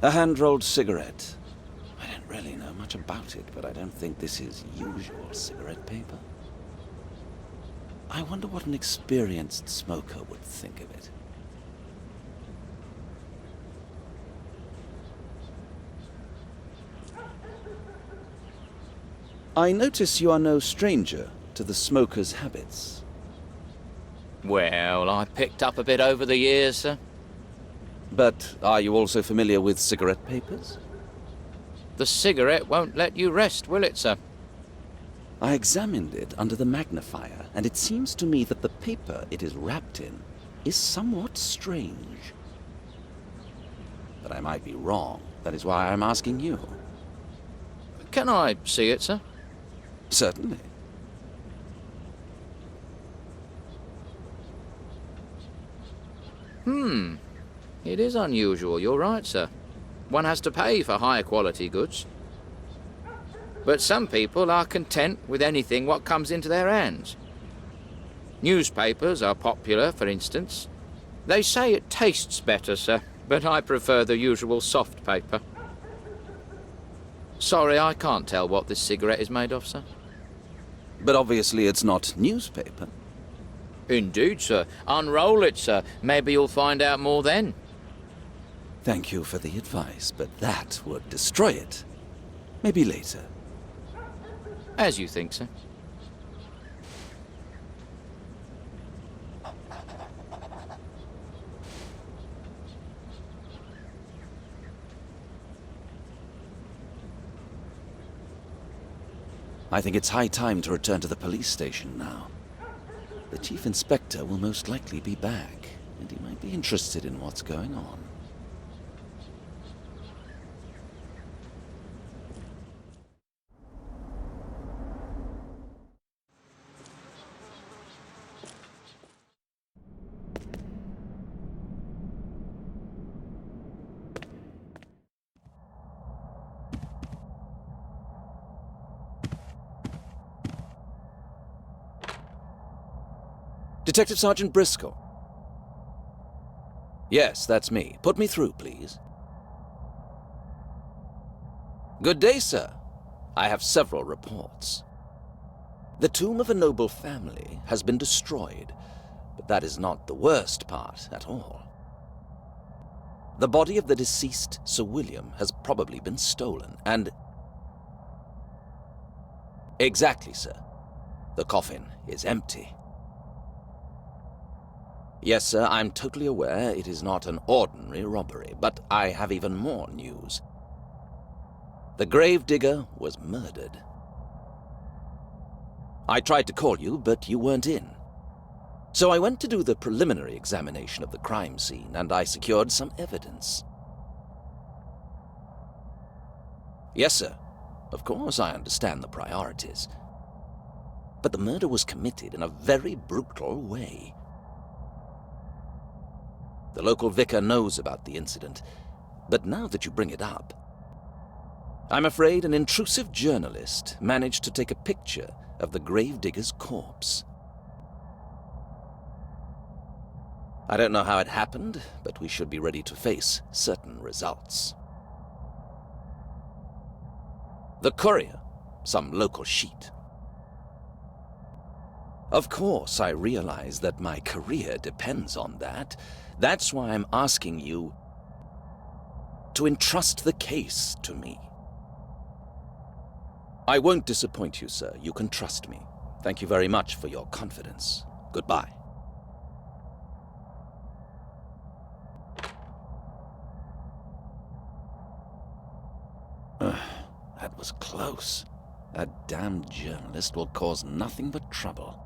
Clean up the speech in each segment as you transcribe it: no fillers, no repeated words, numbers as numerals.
A hand-rolled cigarette. I don't really know much about it, but I don't think this is usual cigarette paper. I wonder what an experienced smoker would think of it. I notice you are no stranger to the smoker's habits. Well, I picked up a bit over the years, sir. But are you also familiar with cigarette papers? The cigarette won't let you rest, will it, sir? I examined it under the magnifier, and it seems to me that the paper it is wrapped in is somewhat strange. But I might be wrong. That is why I'm asking you. Can I see it, sir? Certainly. It is unusual, you're right, sir. One has to pay for higher quality goods. But some people are content with anything what comes into their hands. Newspapers are popular, for instance. They say it tastes better, sir, but I prefer the usual soft paper. Sorry, I can't tell what this cigarette is made of, sir. But obviously it's not newspaper. Indeed, sir. Unroll it, sir. Maybe you'll find out more then. Thank you for the advice, but that would destroy it. Maybe later. As you think, sir. I think it's high time to return to the police station now. The chief inspector will most likely be back, and he might be interested in what's going on. Detective Sergeant Briscoe. Yes, that's me. Put me through, please. Good day, sir. I have several reports. The tomb of a noble family has been destroyed, but that is not the worst part at all. The body of the deceased Sir William has probably been stolen, and... Exactly, sir. The coffin is empty. Yes, sir, I'm totally aware it is not an ordinary robbery, but I have even more news. The gravedigger was murdered. I tried to call you, but you weren't in. So I went to do the preliminary examination of the crime scene, and I secured some evidence. Yes, sir. Of course, I understand the priorities. But the murder was committed in a very brutal way. The local vicar knows about the incident, but now that you bring it up, I'm afraid an intrusive journalist managed to take a picture of the gravedigger's corpse. I don't know how it happened, but we should be ready to face certain results. The Courier, some local sheet. Of course, I realize that my career depends on that. That's why I'm asking you to entrust the case to me. I won't disappoint you, sir. You can trust me. Thank you very much for your confidence. Goodbye. That was close. That damned journalist will cause nothing but trouble.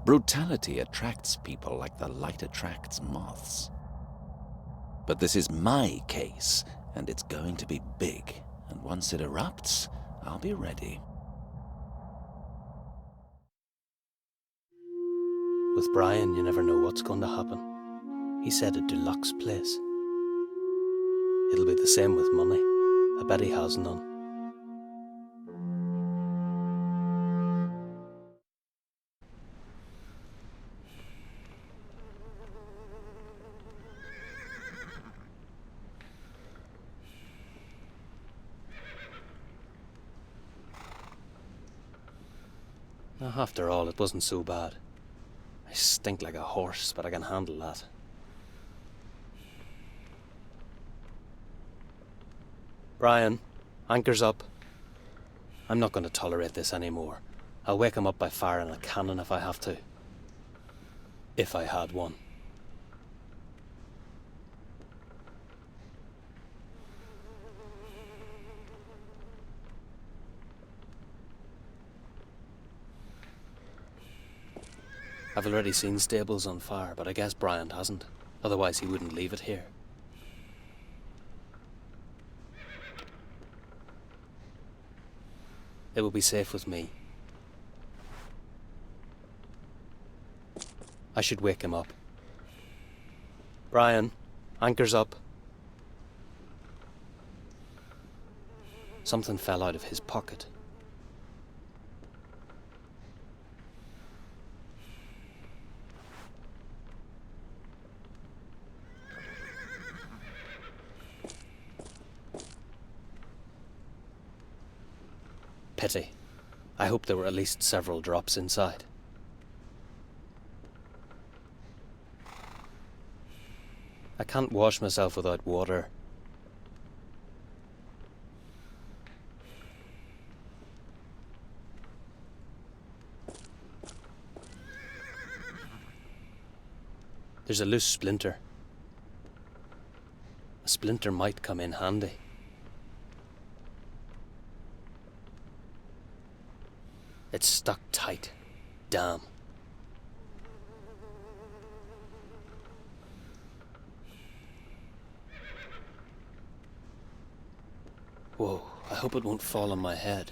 Brutality attracts people like the light attracts moths. But this is my case, and it's going to be big. And once it erupts, I'll be ready. With Brian, you never know what's going to happen. He said a deluxe place. It'll be the same with money. I bet he has none. After all, it wasn't so bad. I stink like a horse, but I can handle that. Brian, anchor's up. I'm not going to tolerate this anymore. I'll wake him up by firing a cannon if I have to. If I had one. I've already seen stables on fire, but I guess Brian hasn't. Otherwise he wouldn't leave it here. It will be safe with me. I should wake him up. Brian, anchor's up. Something fell out of his pocket. Pity. I hope there were at least several drops inside. I can't wash myself without water. There's a loose splinter. A splinter might come in handy. It's stuck tight. Damn. Whoa, I hope it won't fall on my head.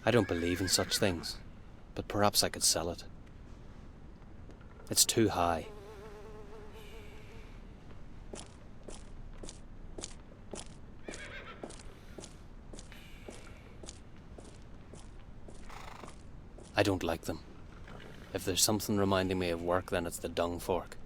I don't believe in such things, but perhaps I could sell it. It's too high. I don't like them. If there's something reminding me of work, then it's the dung fork.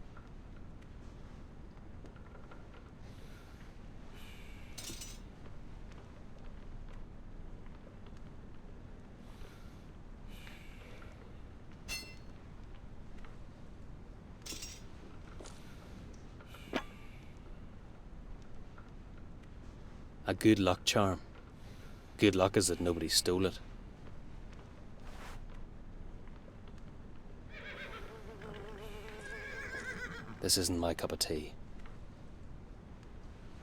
A good luck charm. Good luck is that nobody stole it. This isn't my cup of tea.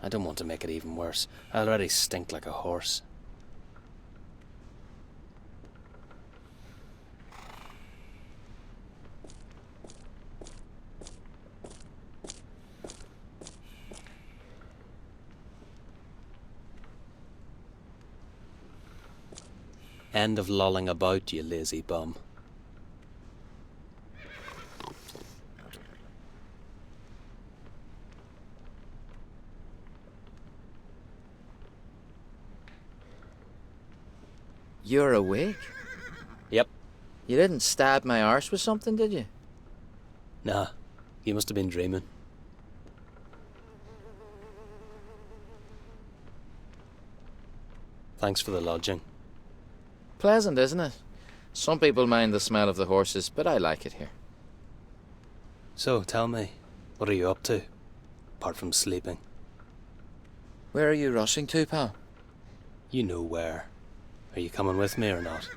I don't want to make it even worse. I already stink like a horse. End of lolling about, you lazy bum. You're awake? Yep. You didn't stab my arse with something, did you? Nah, you must have been dreaming. Thanks for the lodging. Pleasant, isn't it? Some people mind the smell of the horses, but I like it here. So, tell me, what are you up to? Apart from sleeping. Where are you rushing to, pal? You know where. Are you coming with me or not?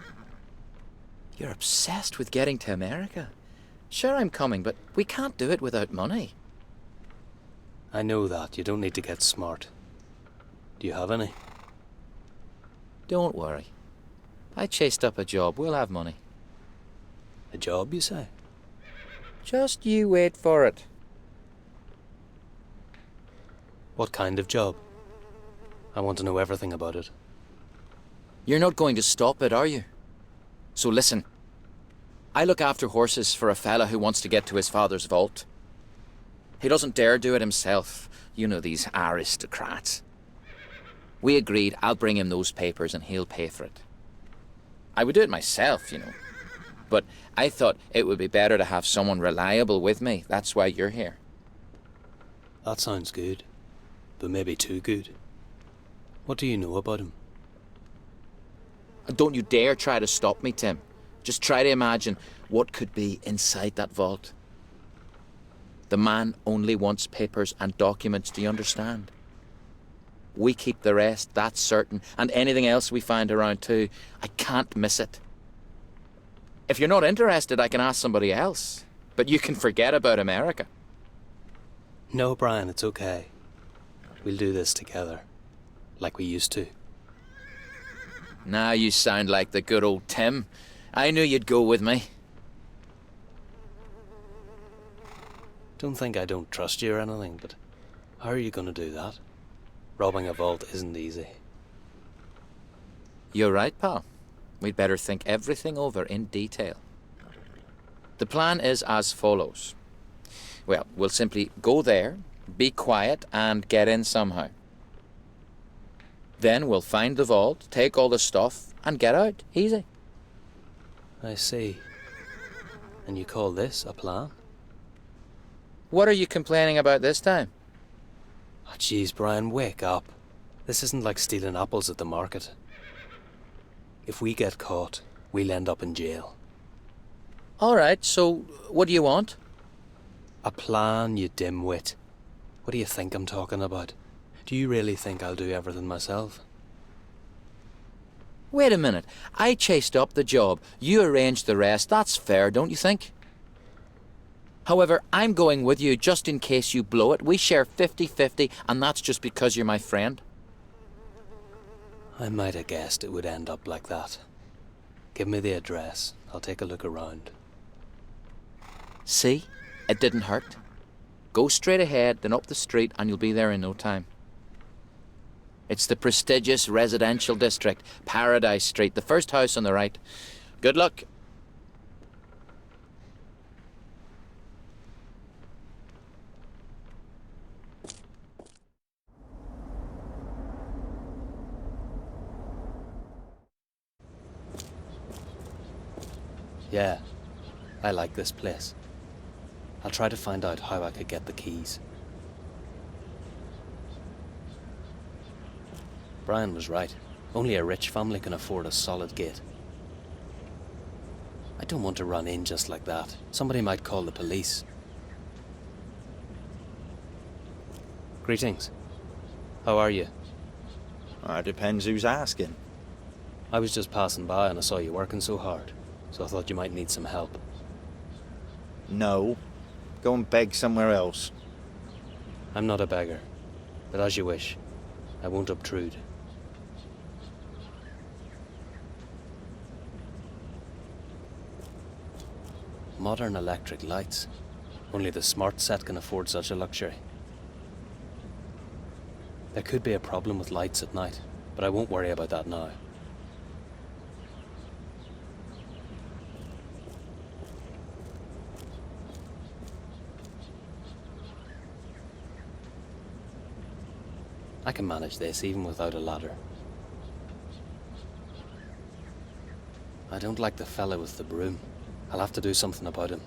You're obsessed with getting to America. Sure, I'm coming, but we can't do it without money. I know that. You don't need to get smart. Do you have any? Don't worry. I chased up a job. We'll have money. A job, you say? Just you wait for it. What kind of job? I want to know everything about it. You're not going to stop it, are you? So listen. I look after horses for a fella who wants to get to his father's vault. He doesn't dare do it himself. You know these aristocrats. We agreed I'll bring him those papers and he'll pay for it. I would do it myself, you know. But I thought it would be better to have someone reliable with me. That's why you're here. That sounds good, but maybe too good. What do you know about him? Don't you dare try to stop me, Tim. Just try to imagine what could be inside that vault. The man only wants papers and documents, do you understand? We keep the rest, that's certain, and anything else we find around too. I can't miss it. If you're not interested, I can ask somebody else. But you can forget about America. No, Brian, it's okay. We'll do this together, like we used to. Now you sound like the good old Tim. I knew you'd go with me. Don't think I don't trust you or anything, but how are you going to do that? Robbing a vault isn't easy. You're right, pal. We'd better think everything over in detail. The plan is as follows. Well, we'll simply go there, be quiet, and get in somehow. Then we'll find the vault, take all the stuff, and get out. Easy. I see. And you call this a plan? What are you complaining about this time? Oh, jeez, Brian, wake up. This isn't like stealing apples at the market. If we get caught, we'll end up in jail. All right, so what do you want? A plan, you dimwit. What do you think I'm talking about? Do you really think I'll do everything myself? Wait a minute. I chased up the job. You arranged the rest. That's fair, don't you think? However, I'm going with you just in case you blow it. We share 50-50, and that's just because you're my friend. I might have guessed it would end up like that. Give me the address. I'll take a look around. See? It didn't hurt. Go straight ahead, then up the street, and you'll be there in no time. It's the prestigious residential district, Paradise Street, the first house on the right. Good luck. Yeah, I like this place. I'll try to find out how I could get the keys. Brian was right. Only a rich family can afford a solid gate. I don't want to run in just like that. Somebody might call the police. Greetings. How are you? Depends who's asking. I was just passing by and I saw you working so hard, so I thought you might need some help. No. Go and beg somewhere else. I'm not a beggar, but as you wish. I won't obtrude. Modern electric lights. Only the smart set can afford such a luxury. There could be a problem with lights at night, but I won't worry about that now. I can manage this even without a ladder. I don't like the fella with the broom. I'll have to do something about him.